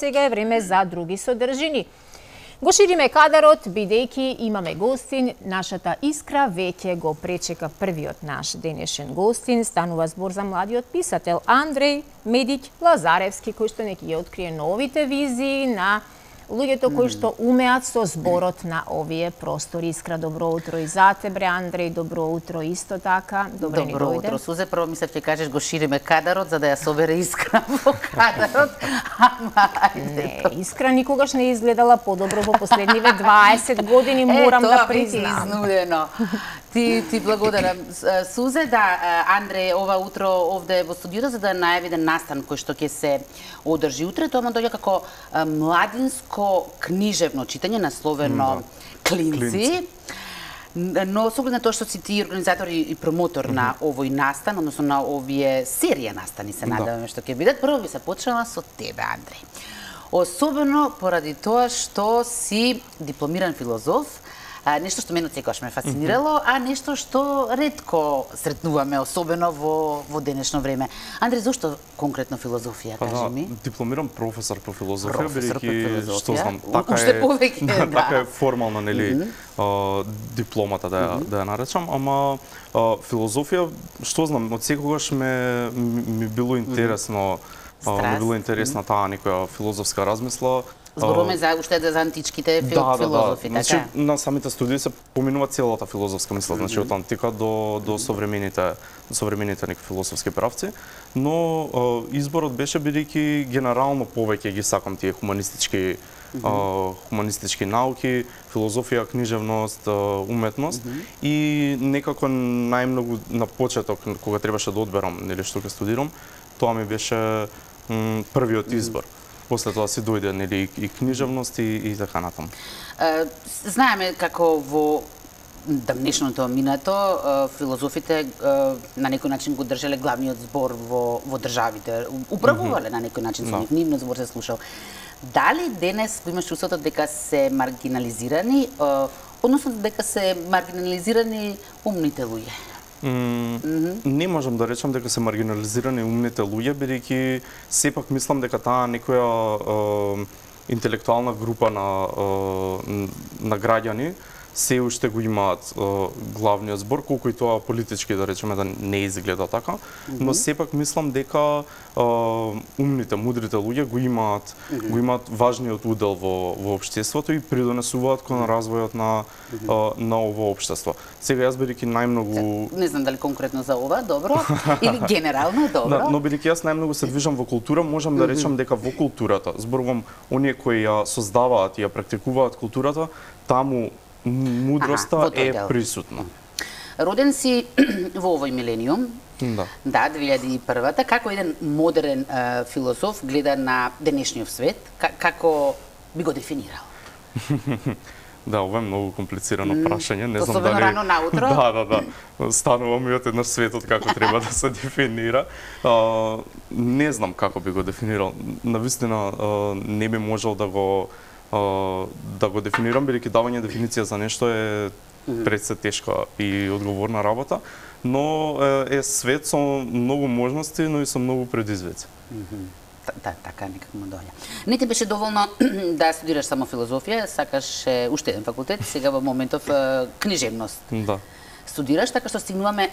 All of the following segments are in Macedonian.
сега е време за други содржини. Го шириме кадарот, бидејќи имаме гостин. Нашата Искра веќе го пречека првиот наш денешен гостин. Станува збор за младиот писател Андреј Медиќ Лазаревски, кој што неки ја открие новите визии на луѓето кои што умеат со зборот на овие простори. Искра, добро утро и за тебе, Андреј, добро утро исто така. Добро утро, Сузе. Прво мислев ќе кажеш го шириме кадарот за да ја собере Искра во кадарот. Не, Искра никогаш не изгледала подобро во последниве 20 години, морам да признам. Изнудено. Ти благодарам. Сузе, да, Андреј ова утро овде во студиото за да најави еден настан кој што ќе се одржи утре. Тоа доаѓа како младинско книжевно читање насловено Клинци. Но со оглед на тоа што си ти организатор и промотор на овој настан, односно на овие серија настани се надеваме што ќе бидат, прво би се почнала со тебе, Андреј. Особено поради тоа што си дипломиран филозоф, нешто што мене секогаш ме фасцинирало, а нешто што ретко сретнуваме, особено во денешно време. Андреј, зошто конкретно филозофија, кажи ми? Дипломиран професор по филозофија, бидејќи што знам, така е формално, нели, дипломата да ја наречам, ама филозофија, што знам, од секогаш ми било интересно, ми било интересна таа некоја филозофска размисла. Зборуваме за уште за античките филозофи, така? Значи, на самите студии се поминува целата филозофска мисла, значи од антика до современите некои филозофски правци, но изборот беше бидејќи генерално повеќе ги сакам тие хуманистички науки, филозофија, книжевност, уметност и некако најмногу на почеток кога требаше да одберам нели што ќе студирам, тоа ми беше првиот избор. После тоа си дојде нели и книжевност и така натаму. Знаеме како во давнешното минато филозофите на некој начин го држеле главниот збор во државите. Управувале на некој начин со нивниот збор се слушал. Дали денес го имаш чувството дека се маргинализирани, односно дека се маргинализирани умните луѓе? Не можам да речам дека се маргинализирани умните луѓе, бидејќи сепак мислам дека таа некоја интелектуална група на граѓани се уште го имаат главниот збор, колку и тоа политички да речеме да не изгледа така, но сепак мислам дека умните, мудрите луѓе го имаат важниот удел во општеството и придонесуваат кон развојот на ово општество. Сега јас бидејќи најмногу не знам дали конкретно за ова, добро, или генерално добро. Да, но бидејќи јас најмногу се движам во култура, можам да речам дека во културата, зборувам оние кои ја создаваат и ја практикуваат културата, таму мудроста е присутна. Роден си во овој милениум, да, 2001-та, како еден модерен филозоф гледа на денешниот свет, како би го дефинирал? Да, ова е многу комплицирано прашање, не знам особено дали рано наутро. Да. Станувам и од еднаш светот како треба да се дефинира. Не знам како би го дефинирал. Навистина не би можел да го дефинирам, бидејќи давање дефиниција за нешто е пред се тешка и одговорна работа, но е свет со многу можности, но и со многу предизвици. Да, така некако му доаѓа. Не ти беше доволно да студираш само филозофија, сакаш уште еден факултет, сега во моментов книжевност. Да. Студираш, така што стигнуваме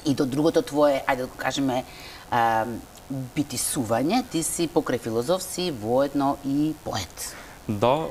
и до другото твое, ајде да го кажеме, битисување. Ти си покрај филозоф, си воедно и поет. Да,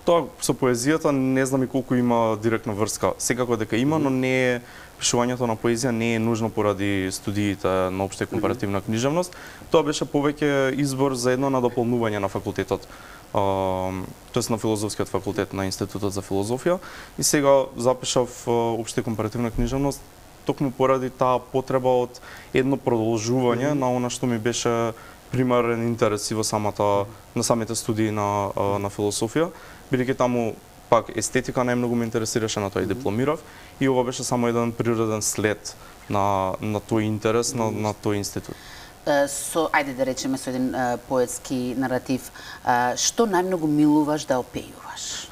тоа со поезијата не знам и колку има директна врска. Секако дека има, но не е пишувањето на поезија не е нужно поради студиите на општа и компаративна книжевност. Тоа беше повеќе избор за едно надополнување на факултетот, тоест на филозофскиот факултет на Институтот за филозофија. И сега запишав општа и компаративна книжевност токму поради таа потреба од едно продолжување на она што ми беше примарен интерес и во на самите студии на философија, бидејќи таму пак естетика најмногу ме интересираше, на тоа и дипломирав, и ова беше само еден природен след на тој интерес на тој институт. ајде да речеме со еден поетски наратив, што најмногу милуваш да опејуваш?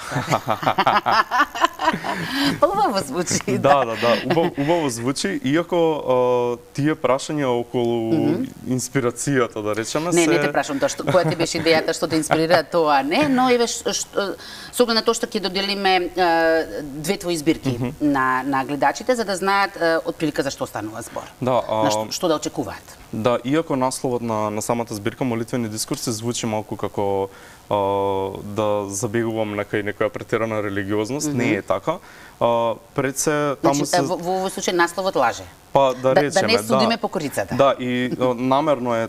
Па убаво звучи. Да, убаво звучи, иако тие прашања околу инспирацијата, да речеме, Не те прашам тоа, која ти беше идејата, што те инспирира тоа, не, но еве со оглед на тоа што ќе доделиме две твои збирки на гледачите, за да знаат отприлика за што станува збор. Да, што да очекуваат. Да, иако насловот на самата збирка молитвени дискурси звучи малку како да забегувам на некоја претерана религиозност, не е така. Пред се таму се во овој случај насловот лаже. Па да речеме, да не судиме по корицата. Да, и намерно е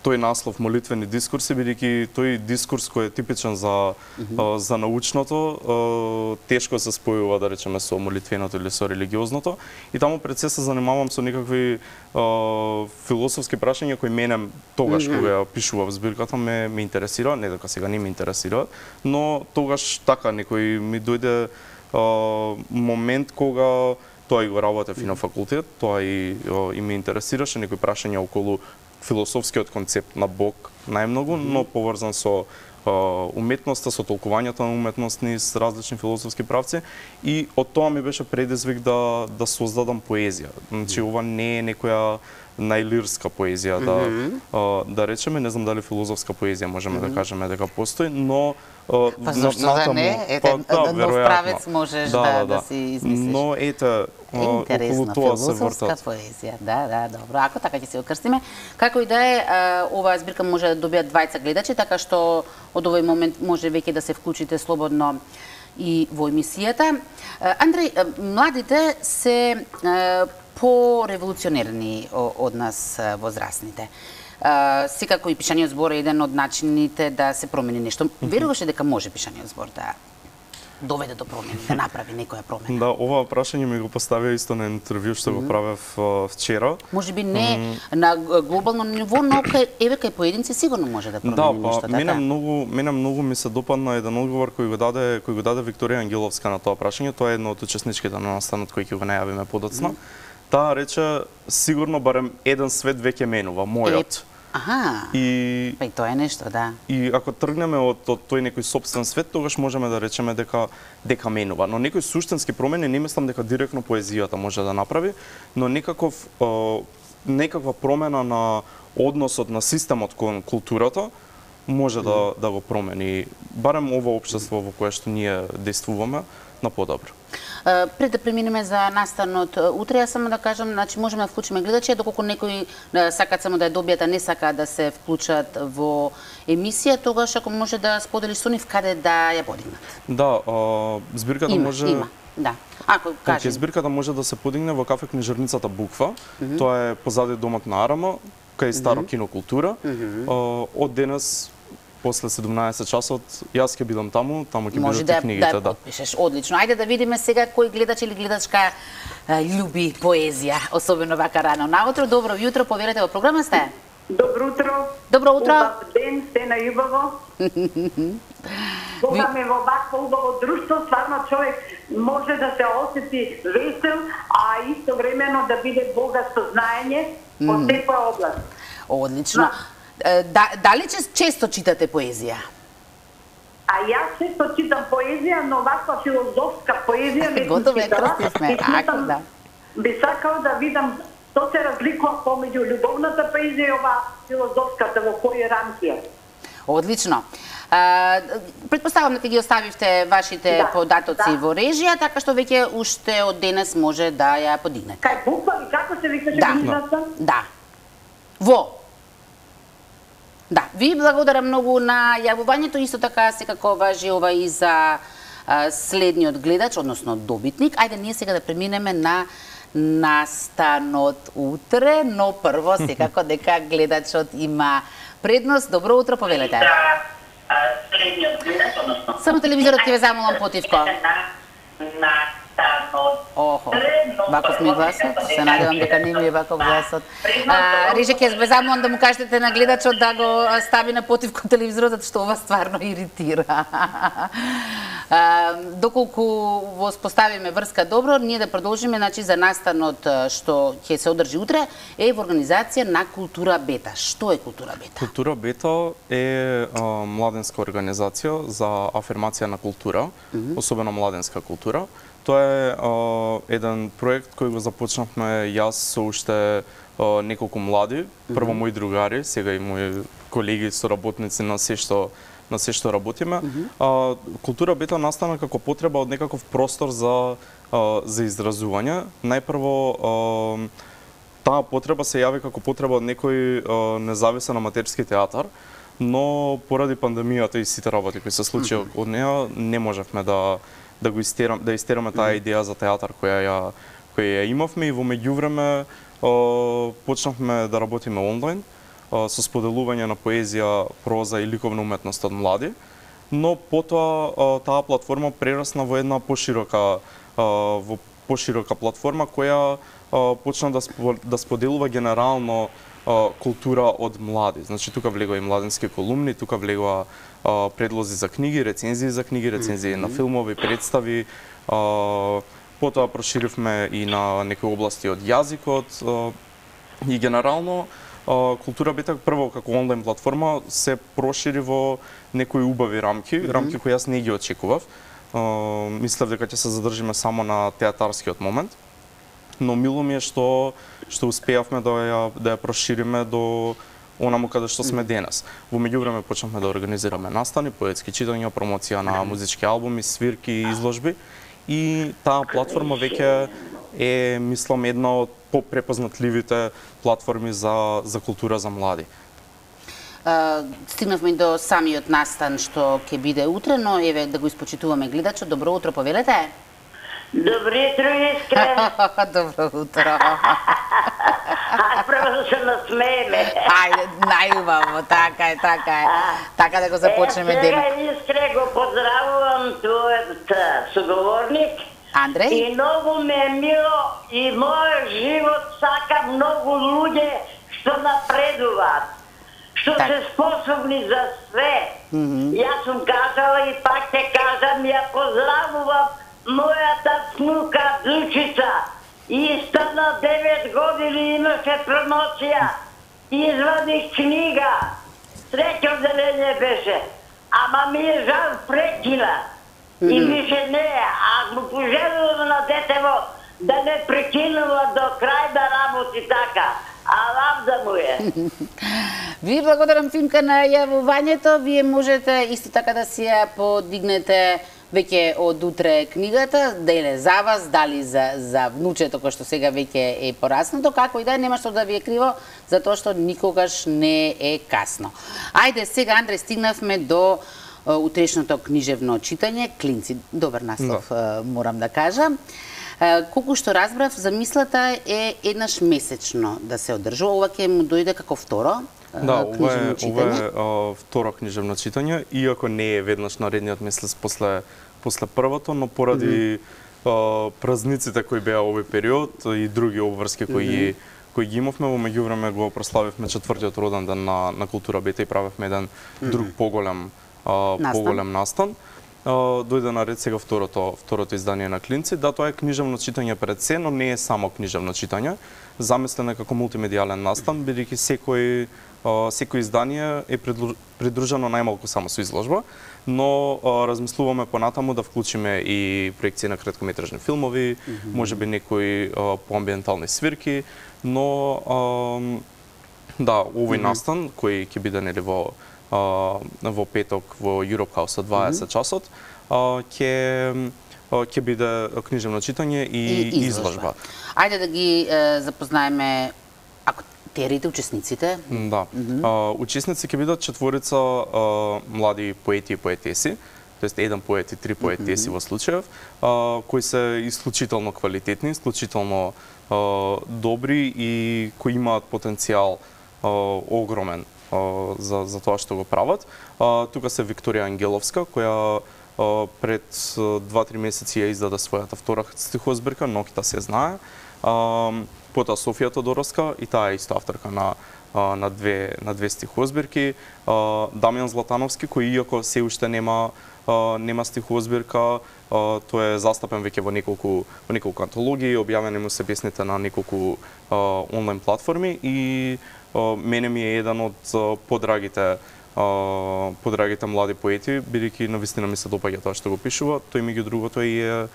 тој наслов молитвени дискурси, бидејќи тој дискурс кој е типичен за научното, тешко се спојува, да речеме, со молитвеното или со религиозното. И таму пред се занимавам со некакви философски прашања кои мене тогаш кога ја пишував збирката ме интересира, не дека сега не ме интересира, но тогаш така некој ми дојде момент кога тоа и го работев и на факултет, тоа и ме интересираше некои прашања околу философскиот концепт на Бог најмногу, но поврзан со уметноста, со толкувањето на уметност низ различни философски правци, и од тоа ми беше предизвик да создадам поезија. Значи ова не е некоја најлирска поезија, да речеме, не знам дали филозофска поезија можеме да кажеме дека постои, но па зашто да не? Нов правец можеш да си измислиш. Но ете, интересна филозофска поезија. Да, добро. Ако така ќе се окрстиме, како и да е, оваа збирка може да добија двајца гледачи, така што од овој момент може веќе да се вклучите слободно и во емисијата. Андреј, младите се пореволуционерни од нас возрастните. Секако и пишаниот збор е еден од начините да се промени нешто. Веруваш ли дека може пишаниот збор да доведе до промени, да направи некоја промена? Да, ова прашање ми го поставија исто на интервју што го правев вчера. Може би не на глобално ниво, но еве кај поединци сигурно може да промени нешто. Да, мене многу ми се допадна еден одговор кој го даде Викторија Ангеловска на тоа прашање. Тоа е едно од учесничките на настанот кој ќе го најавиме подоцна. Таа рече сигурно барем еден свет веќе менува, мојот. Аха. И тоа е нешто, да. И ако тргнеме од тој некој собствен свет, тогаш можеме да речеме дека менува. Но некои суштински промени не мислам дека директно поезијата може да направи, но некаква промена на односот на системот кон културата може да го промени барем ова општество во кое што ние действуваме на подобро. Пред да преминеме за настанот утре, јас само да кажам, значи можеме да вклучиме гледачи, доколку некои сакаат само да ја добијат, а не сакаат да се вклучат во емисија, тогаш ако може да споделиш со нив каде да ја подигнат. Да, збирката може... Има, да. Ако кажи. Збирката може да се подигне во кафе книжарницата Буква. Тоа е позади домот на Арама, кај Старо кинокултура. Од денес после 17 часот јас ќе бидам таму ќе бидат книгите, да. Може да подпишеш, одлично. Ајде да видиме сега кој гледач или гледачка љуби поезија, особено вака рано наутро. Добро јутро, повелете во програма сте. Добро утро. Добро утро. Убав ден, сте на љубаво. Кога ме во вакво убаво друштво, стварно човек може да се осети весел, а истовремено да биде богат со знаење од секоја област. Одлично. Дали често читате поезија? А јас често читам поезија, но ваква филозофска поезија не готово е крстисме. Да. Би сакал да видам што се разликува помеѓу љубовната поезија и ова филозофската, во кој рамки е. Одлично. Предпоставам дека ги оставивте вашите податоци во режија, така што веќе уште од денес може да ја подигнете. Кај Буква ли како се викаше книжната? Да. Да, ви благодарам многу на јавувањето, исто така секако важи ова и за следниот гледач, односно добитник. Ајде ние сега да преминеме на настанот утре, но прво секако дека гледачот има предност. Добро утро, повелете. Следниот гледач, односно... Само телевизорот ќе ве замолам потивко. Охо, ваков ми гласот, се надевам дека не ми е ваков гласот. Реже, ќе ве замолам да му кажете на гледачот да го стави на потивко телевизорот, затоа што ова стварно иритира. Доколку во споставиме врска добро, ние да продолжиме, значи, за настанот што ќе се одржи утре е во организација на Култура Бета. Што е Култура Бета? Култура Бета е младенска организација за афирмација на култура, особено младенска култура. Тоа е еден проект кој го започнавме јас со уште неколку млади, прво мои другари, сега и мои колеги, соработници на се што работиме. Култура Бета настана како потреба од некаков простор за изразување. Најпрво таа потреба се јави како потреба од некој независен аматерски театар, но поради пандемијата и сите работи кои се случија од неа, не можевме да истераме таа идеја за театар која ја имавме, и во меѓувреме почнавме да работиме онлайн со споделување на поезија, проза и ликовна уметност од млади, но потоа таа платформа прерасна во една поширока платформа која почна да споделува генерално култура од млади. Значи тука влегува и младенски колумни, тука влегува предлози за книги, рецензии за книги, рецензии на филмови, представи. Потоа проширивме и на некои области од јазикот и генерално Култура Бета прво како онлайн платформа се прошири во некои убави рамки кои јас не ги очекував. Мислев дека ќе се задржиме само на театарскиот момент, но мило ми е што успеавме да ја прошириме до онаму каде што сме денес. Во меѓувреме почнавме да организираме настани, поетски читања, промоција на музички албуми, свирки и изложби, и таа платформа веќе е, мислам, една од попрепознатливите платформи за култура за млади. Стигнавме до самиот настан што ќе биде утре, но еве да го испочитуваме гледачот. Добро утро, повелете. Добро утро, Искра. Добро утро. Аз прво да се насмееме. Ајде, најубаво, така е. Така да го започнеме ден. Сега, Искре, го поздравувам твојот соговорник. Андреј? И многу ме е мило и мојот живот сака многу луѓе што напредуваат, што се способни за све. Јас сум кажала и пак ќе кажам, ја поздравувам мојата внука Дучица. Иста на 9 години имаше промоција, извадих книга, среќно делење беше, ама ми е жал прекина. И више не, аз му пожелувам на детево да не прекинува до крај да работи така. А лавда му е. Ви благодарам, Фимка, на јавувањето. Вие можете исто така да си ја подигнете веќе од утре книгата, дали за вас, дали за внучето кој што сега веќе е пораснато, како и да нема што да ви е криво, затоа што никогаш не е касно. Ајде, сега, Андре, стигнавме до утрешното книжевно читање, Клинци. Добар наслов, морам да кажам. Колку што разбрав, замислата е еднаш месечно да се одржува. Ова ќе му дојде како второ книжевно читање. Ова е второ книжевно читање, иако не е веднаш наредниот месец после првото, но поради празниците кои беа овој период и други обврски кои ги имавме, во меѓувреме го прославивме 4-тиот роден ден на Култура Бета и правевме еден друг поголем настан. Дојде на ред сега второто издание на Клинци. Да, тоа е книжевно читање пред се, но не е само книжевно читање. Замислено е како мултимедијален настан, бидејќи секој издание е придружено најмалку само со изложба, но размислуваме понатаму да вклучиме и проекции на краткометражни филмови, можеби некои поамбиентални свирки, но да, овој настан кој ќе биде нели во петок во Europe House од 20 часот, ќе биде книжевно читање и изложба. Ајде да ги запознаеме актерите, учесниците. Да. Учесници ќе бидат 4 млади поети и поетеси, тоест еден поет и 3 поетеси во случајов, кои се исклучително квалитетни, исклучително добри и кои имаат потенцијал огромен за тоа што го прават. Тука се Викторија Ангеловска, која пред 2-3 месеци ја издаде својата втора стихозбирка, Ноќта се знае. Потоа Софија Тодоровска, и таа е исто авторка на на две стихозбирки. Дамјан Златановски, кој иако се уште нема стихозбирка, тој е застапен веќе во неколку антологии, објавени му се песните на неколку онлайн платформи и мене ми е еден од подрагите млади поети, бидејќи навистина ми се допаѓа тоа што го пишува. Тој меѓу другото е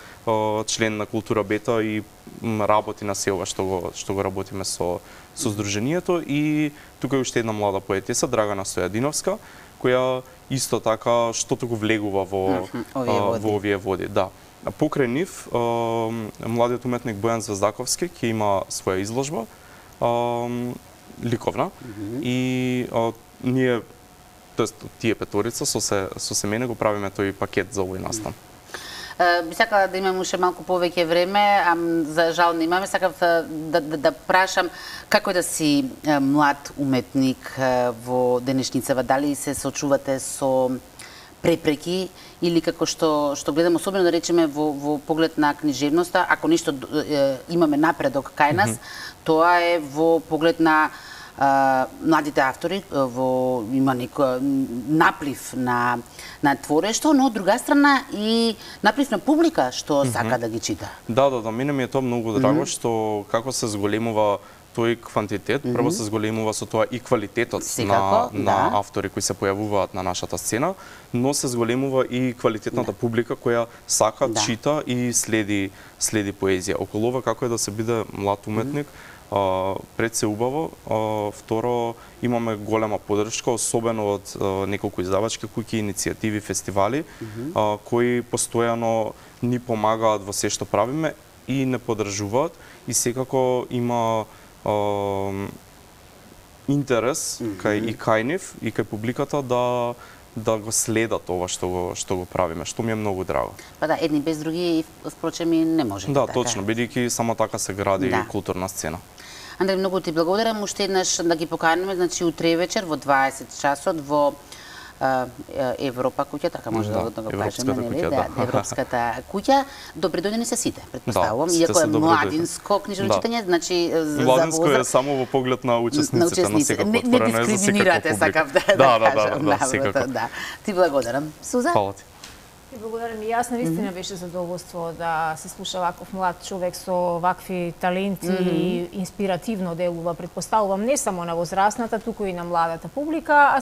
член на Култура Бета и работи на се ова што го работиме со Сдруженијето. И тука е уште една млада поетеса, Драгана Стојадиновска, која исто така што го влегува во овие води. Да. Покрај нив, младиот уметник Бојан Звездаковски ќе има своја изложба ликовна и ние, тоест тие петорица со се мене го правиме тој пакет за овој настан. Би сакала да имам уште малку повеќе време, а за жал немаме. Сакав да прашам како да си млад уметник во денешницава, дали се сочувате со препреки или како што гледам, особено да речеме во поглед на книжевноста, ако нешто имаме напредок кај нас, тоа е во поглед на младите автори, има некој наплив на творештво, но од друга страна и наплив на публика што сака да ги чита. Да, мене ми е тоа многу драго што како се зголемува тој квантитет, прво се зголемува со тоа и квалитетот на автори кои се појавуваат на нашата сцена, но се зголемува и квалитетната публика која сака, чита и следи поезија. Околу ова како е да се биде млад уметник, пред се убаво, второ имаме голема поддршка, особено од неколку издавачки куќи, иницијативи, фестивали, кои постојано ни помагаат во се што правиме и не поддржуваат и секако има интерес кај нив и кај публиката да го следат ова што го правиме, што ми е многу драго. Па да, едни без други, впрочем, и не може. Да, точно, бидејќи само така се гради културна сцена. Андреј, многу ти благодарам, уште еднаш да ги поканеме, значи утре вечер во 20 часот во Европа куќа, така може да го кажеме, нели? Да, Европската куќа. Добре дојдени се сите, претпоставувам, иако е младинско книжно читање, значи младинско е само во поглед на учесниците, на секако отворено е за секако публика. Сакав да кажам. Да, секако. Ти благодарам. Суза? Фала ти. Ти благодарам и јас, навистина беше задоволство да се слуша ваков млад човек со вакви таленти и инспиративно делува, претпоставувам, не само на возрастната, туку и на младата публика, а